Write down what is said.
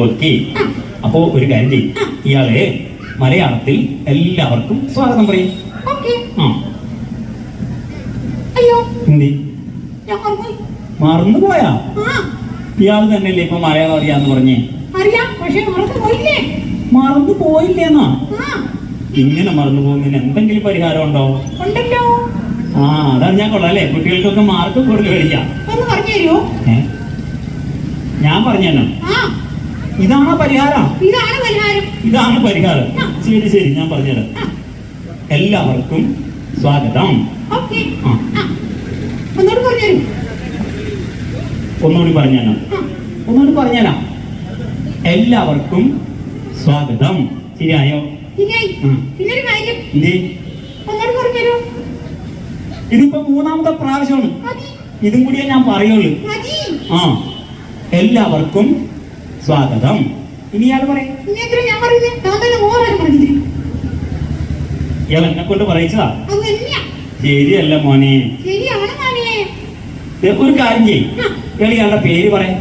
Okay. അപ്പോ ഒരു കാര്യം ചെയ്യും, ഇയാള് മലയാളത്തിൽ എല്ലാവർക്കും സ്വാഗതം പറയും. ആ അയ്യോ ഹിന്ദി മറന്നുപോയാ? ഇയാൾ തന്നെയല്ലേ ഇപ്പൊ മലയാളം അറിയാന്ന് പറഞ്ഞേ? അറിയാം, പക്ഷെ മറന്നുപോയില്ലേ? മറന്നു പോയില്ലേന്നാ? ഇങ്ങനെ മറന്നു പോകുന്നതിന് എന്തെങ്കിലും പരിഹാരം ഉണ്ടോ? ഉണ്ടല്ലോ. ആ അതറിഞ്ഞാ കൊള്ളാം അല്ലേ? കുട്ടികൾക്കൊക്കെ മാർക്ക് കൂടുതൽ മേടിക്കാം. ഒന്ന് പറഞ്ഞു തരുമോ? ഞാൻ പറഞ്ഞു തന്നെ. ഇതാണോ പരിഹാരം? ഇതാണ് പരിഹാരം. ഇതാണ് പരിഹാരം. ശരി ശരി, ഞാൻ പറഞ്ഞുതരാം. എല്ലാവർക്കും സ്വാഗതം. ഒന്നുകൂടി പറഞ്ഞു തരും. ഒന്നുകൂടി പറഞ്ഞുതരാം. ഒന്നുകൂടി പറഞ്ഞുതരാം. എല്ലാവർക്കും സ്വാഗതം. ശരിയായോ? ഇതിപ്പോ മൂന്നാമത്തെ പ്രാവശ്യമാണ്. ഇതും കൂടിയേ ഞാൻ പറയുള്ളൂ. ആ എല്ലാവർക്കും സ്വാഗതം. ഇനി ഇയാൾ പറയും. ഇയാൾ എന്നെ കൊണ്ട് പറയിച്ചതാ? ശരിയല്ല മോനെ. ഒരു കാര്യം ചെയ്യും, ഇയാൾ ഇയാളുടെ പേര് പറയാം.